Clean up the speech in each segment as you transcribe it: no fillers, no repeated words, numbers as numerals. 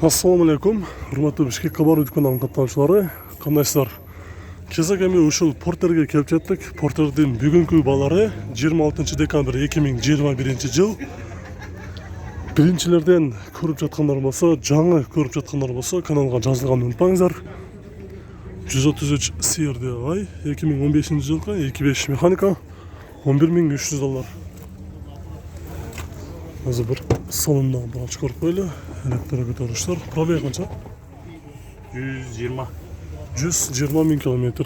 Ассаламу алейкум, урматтуу Бишкек кабар өткөн каттануучулары, кандайсыздар? Кезек эми ушул Портерге келип жеттик. Портердин бүгүнкү балары 26 декабрь 2021 жыл. Биринчилерден көрүп жаткандар болсо, жаңы көрүп жаткандар болсо, каналга жазылганды унутпаңыздар. 133 CRDI 2015 жылкы 2.5 механика $11.300. Азыр бир салондагы бирачы көрүп коелу. Электро көтөрүштөр. Пробег канча? 120 миң километр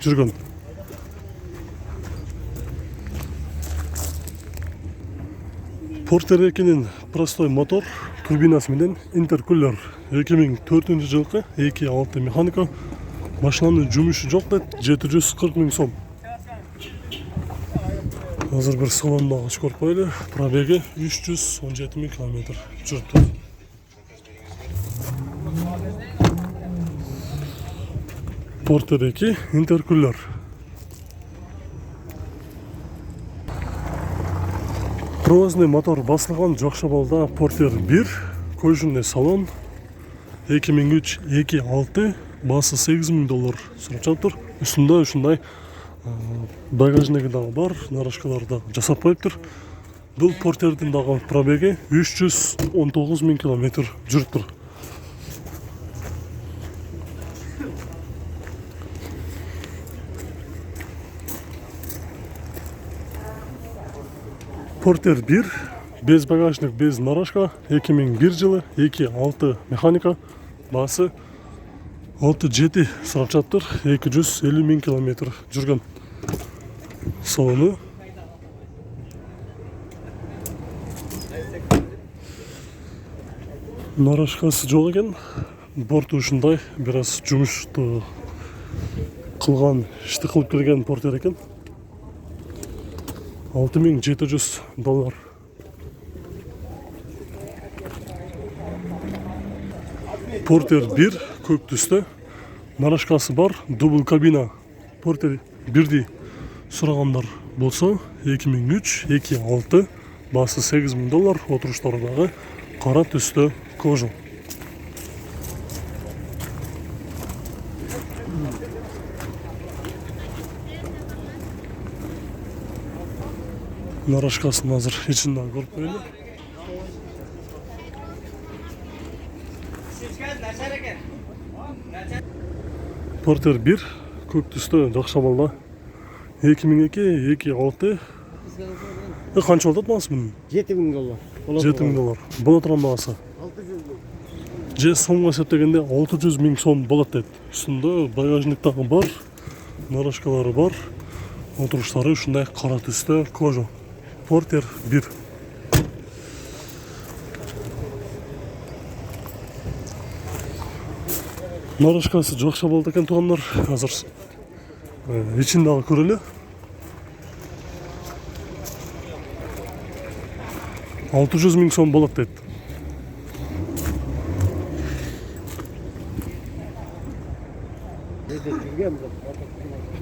жүргөн. Porter 2'nin простой мотор турбинасы менен интеркулер 2004 жылкы 2.6 механика. Машинанын жумушу жок дейт, 740 миң сом. Азыр бир салондагы көрүп коелу. Пробеги 317 миң километр жүрдү. Porter 2 интеркулер. Провозный мотор басылган жакшабалда Porter 1 кожунный салон 2003 2.6 басы $8.000 сурап жатыр. Үстүндө ушундай багажниги дагы бар, нарашкалар да жасап коюптур. Бул Porterдин дагы пробеги 319 миң километр жүрүптүр. Porter 1 без багажник, без нарашка 2001 жылы 2.6 механика, басы 6.7 сурап жатыр, 250 миң километр жүргөн. Салону нарашкасы жок экен. Борту ушундай бир аз жумушту кылган, ишти кылып келген Porter экен. $6.700. Porter 1 көк түстө, нарашкасы бар, дубл кабина. Porter 1'ди сурагандар болсо 2003 2.6 басы $8.000, отуруштары дагы кара түстө кожа. Нарашкасын азыр ичинде көрүп коелу. Porter 1 көк түстө жакшабалда 2002 2.6 канча болот багасы мунун? $7.000. $7.000. Боло турган багасы. 600 Же сомго эсептегенде 600 миң сом болот дейт. Үстүндө багажник дагы бар, нарашкалары бар, отуруштары ушундай кара түстө кожа. Porter 1. Нарашкасы жакшы болду экен туугандар. Азыр ичин дагы көрөлү. 600 миң сом болот дейт.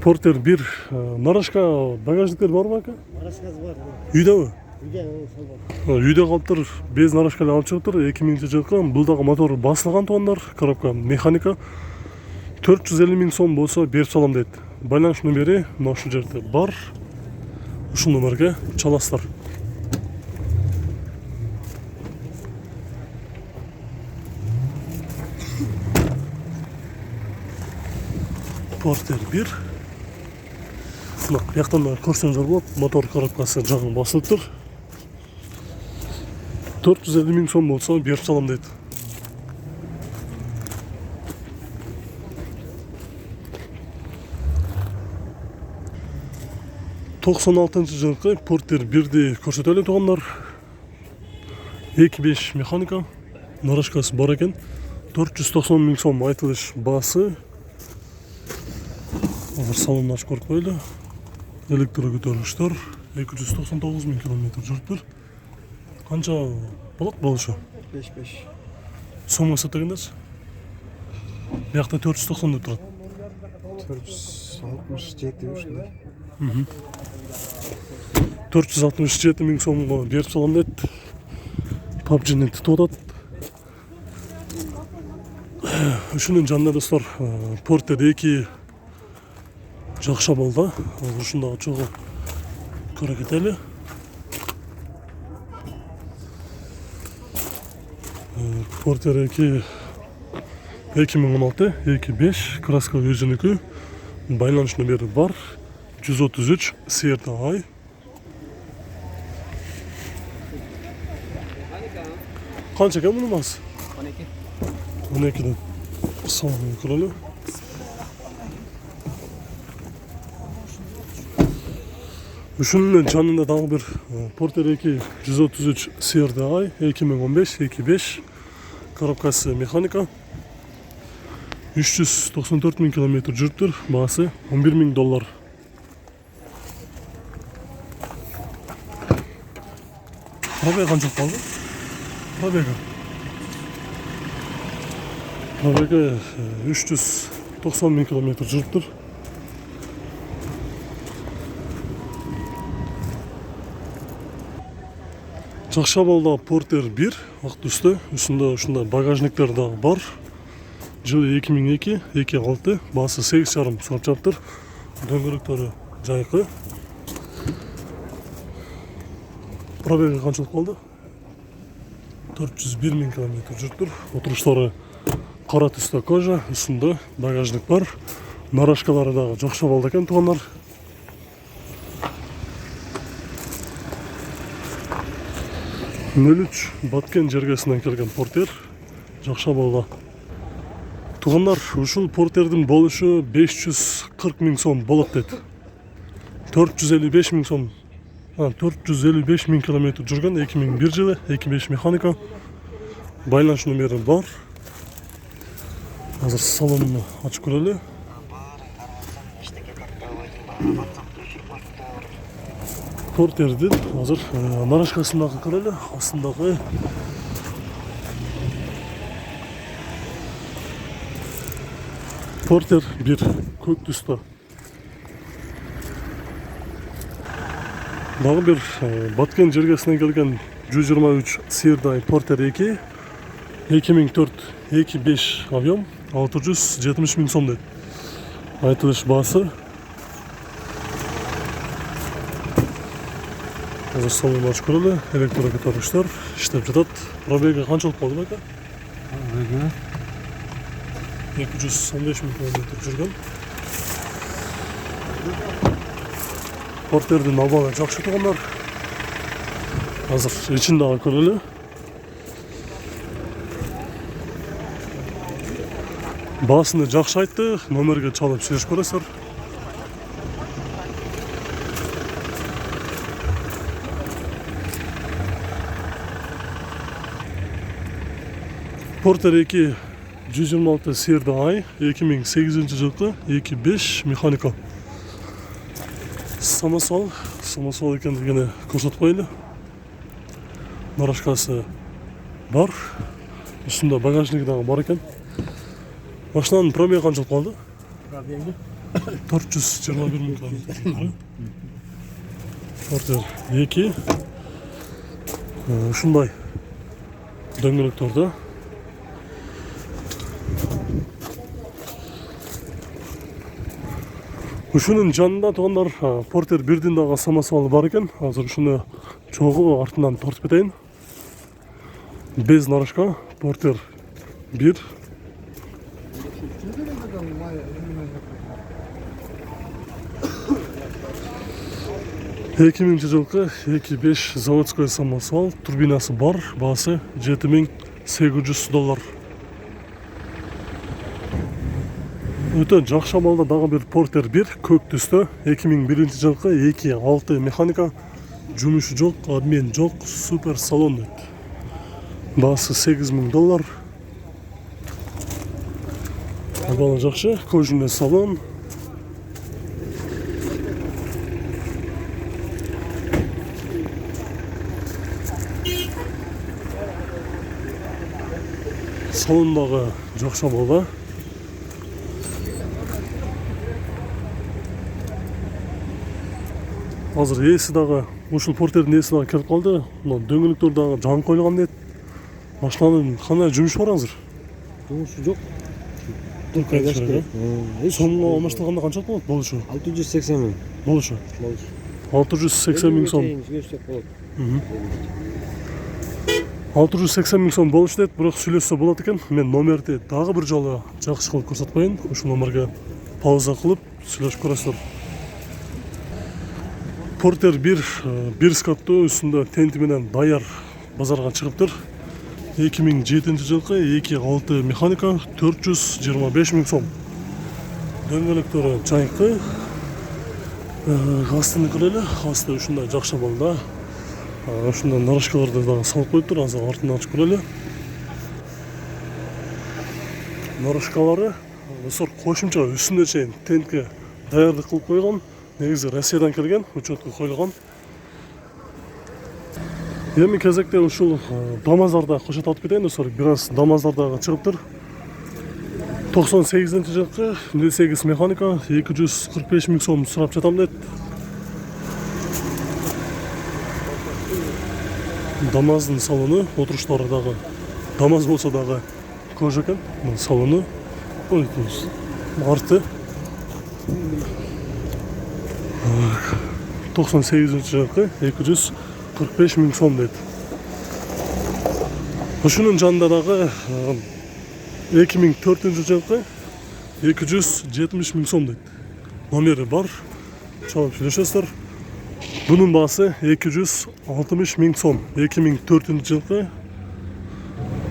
Porter 1 нарашка багажниктер барбы ака? Нарашкасы бар. Үйдөбү? Үйдө Үйдө калыптыр, без нарашка алып чыгыптыр. 2000 жылкы бул дагы мотор басылган туугандар, коробка механика. 450 миң сом болсо берип салам дейт. Байланыш номери мына ушул жерде бар. Ушул номерге чаласыздар. Porter 1. Мына жактан да көрсөңүздөр болот, мотор коробкасы жаңы басылыптыр. 450 миң сом болсо берип салам дейт. жылкы Porter 1'di көрсөтөлү туугандар. 2.5 механика, нарашкасы бар экен. 490 миң сом айтылыш басы. Азыр салонду ачып көрүп коелу. Электро көтөрүштөр 299 миң километр жүрүптүр. Канча болот болушу? 5-5. Сомго эсептегендечи? Биякта 490 деп турат. 467 ушундай. 467 миң сомго берип салам дейт. PUBG'ni титип атат. Ушунун жанында достор, Porter 2 жакшы болду. Ушундагы чогуу көрө кетели. Porter 2 2016 2.5 краска версионуку, байланыш номери бар, 133 CRTI. Канча экен мунун баасы? 12. 12ден. Салам көрөлү. Ушунун жанында дагы бир Porter 2 133 CRTI 2015 2.5 коробкасы механика. 394 000 километр жүрүптүр. Баасы $11,000. Пробег канча калды? Пробеги 390 000 километр жүрүптүр. Жакшы болду Porter 1 ак түстө. Үстүндө ушундай багажниктер дагы бар. Жылы 2002, 2.6, баасы 8,5 сурап жатыптыр. Дөңгөлөктөрү жайкы. Пробеги канчалык болду? 401 000 километр жүрүптүр. Отуруштары кара түстө кожа, үстүндө багажник бар. Нарашкалары дагы жакшы болду экен, туугандар. Нөлүч Баткен жергесинен келген Porter жакшы болду. Туугандар, ушул Porter'дин болушу 540 000 сом болот дейт. 455 000 сом, 455 000 километр жүргөн, 2001 жылы, 2.5 механика. Байланыш номери бар. Азыр салонуну ачып көрөлү. Porter'дин азыр нарашкасындагы көрөлү, астындагы Porter 1 көк түстө. Дагы бир Баткен жергесинен келген 123 CRTI Porter 2 2004 2.5 объем 670 000 сом дейт. Айтылыш баасы. Азыр салонду ачып көрөлү. Электрокөтөргүчтөр иштеп жатат. Пробеги канчалык болду байка? Пробеги 215 000 километр жүргөн. Porter'дин абалы жакшы туугандар. Азыр ичин дагы көрөлү. Баасыны жакшы айтты, номерге чалып сүйлөшүп көрөсүздөр. Porter 2 126 CRTI 2008 жылкы 2.5 механика. Самосвал экендигини көрсөтүп коелу. Нарашкасы бар. Үстүндө багажник дагы бар экен. Машинанын пробеги канчалык болду? Пробеги 421 000 километр. Porter 2 ушундай дөңгөлөктөрдө. Ушунун жанында туугандар Porter 1дин дагы самосвалы бар экен. Азыр ушуну чогуу артынан тартып кетейин. Без нарашка Porter 1. Экиминчи жылкы 2.5 заводской самосвал, турбинасы бар, баасы $7,800. Өтө жакшы абалда дагы бир Porter 1 көк түстө 2001 жылкы 2.6 механика, жумушу жок, обмен жок, супер салон дейт. Баасы $8,000. Абалы жакшы, кожаный салон. Салондагы жакшы абалда. Азыр эси дагы ушул Porter'дин эси дагы келип калды. Мына дөңгөлөктөр дагы жаңы коюлган дейт. Машинанын кандай жумушу бар азыр? Жумушу жок. Кайдаш керек. Сомго алмаштырганда канчалык болот болушу? 680 миң. Болушу. 680 миң сом. Жиберсек болот. 680 миң сом болушу дейт, бирок сүйлөшсө болот экен. Мен номерди дагы бир жолу жакшы кылып көрсөтүп коеюн. Ушул номерге пауза кылып сүйлөшүп көрөсүздөр. Портер 1 скаттуу үстүндө тенти менен даяр базарга чыгыптыр. 2007 жылкы 2.6 механика 425 миң сом. Дөңгөлөктөрү чайкы. Астын көрөлү. Асты ушундай жакшы болду. Ушундай нарашкаларды дагы салып коюптур. Азыр артынан ачып көрөлү. Нарашкалары осор кошумча үстүнө чейин тентке даярдык кылып койгон. Негизи Россиядан келген, учетко коюлган. Эми кезекте ушул ДАМАЗдарда кошот алып кетейин достор. Бир аз ДАМАЗдардагы чыгыптыр. 98 жылкы 08 механика 245 миң сом сурап жатам дейт. ДАМАЗдын салону, отуруштары дагы ДАМАЗ болсо дагы кожа экен. Салону арты 98 жылкы 245 миң сом дейт. Ушунун жанында дагы 2004 жылкы 270 миң сом дейт. Номери бар. Чалып сүйлөшөсүздөр. Bunun baası 260 ming so'm. 2004 жылкы.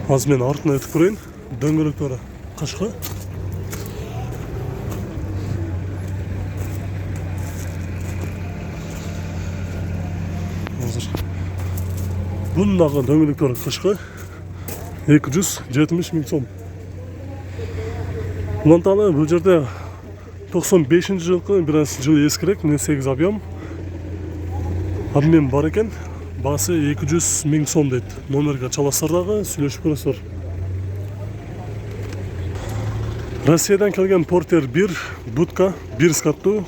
Az men артына өтүп көрөйүн. Дөңгөлөктөрү кышкы. Азыр. Bunun дагы дөңгөлөктөрү кышкы. 270 миң сом. Уланталы бул жерде 95 жылкы, бир аз жыл эскирээк, 8 объем. Обмен бар экен. Басы 200 миң сом дейт. Номерге чаласыздар дагы сүйлөшүп көрөсүздөр. Россиядан келген Портер 1 будка 1 скаттуу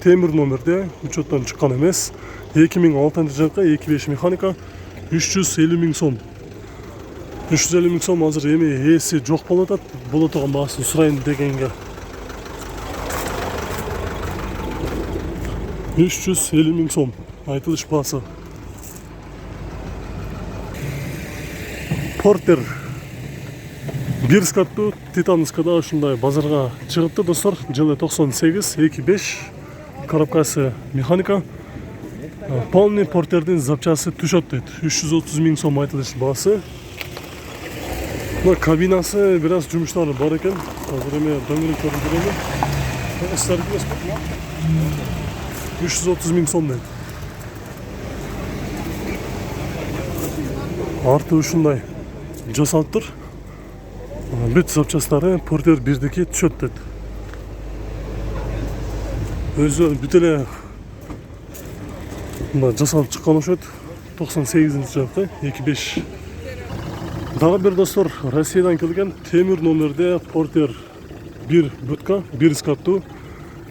темир номерде учеттон чыккан эмес. 2006 жылкы 2.5 механика 350 миң сом. 350 миң сом азыр эми ээси жок болуп атат. Боло турган баасын сурайын дегенге 350 миң сом айтылыш баасы. Портер 1 скаттуу Титанскада ушундай базарга чыгыпты достор. Жылы 98 2.5 коробкасы механика. Полный Портердин запчасы түшөт дейт. 330 миң сом айтылыш баасы. Кабинасы бир аз жумуштары бар экен. Азыр эми дөңгөлөктөрүн көрөлү. 330 миң сом дейт. Арты ушундай жасалыптыр. Бүт запчастары Портер 1дики түшөт дейт. Өзү бүт эле жасалып чыккан окшойт. 98 жылкы 2.5. Дагы бир достор, Россиядан келген темир номерде Портер 1 будка 1 скаттуу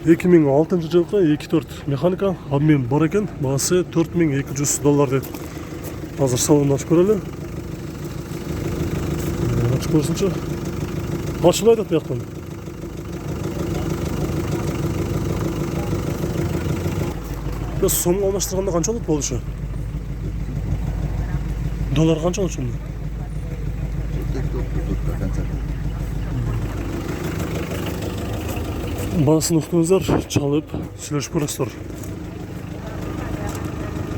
2006 жылкы 2.4 механика обмен бар экен. Баасы $4200 дейт. Азыр салонун ачып көрөлү. Ачып көрсүнчү. Ачылып атат бияктан. Сомго алмаштырганда канча болот болушу? Доллар канча болот сонда? Баасын уктуңуздар, чалып сүйлөшүп көрөсүздөр.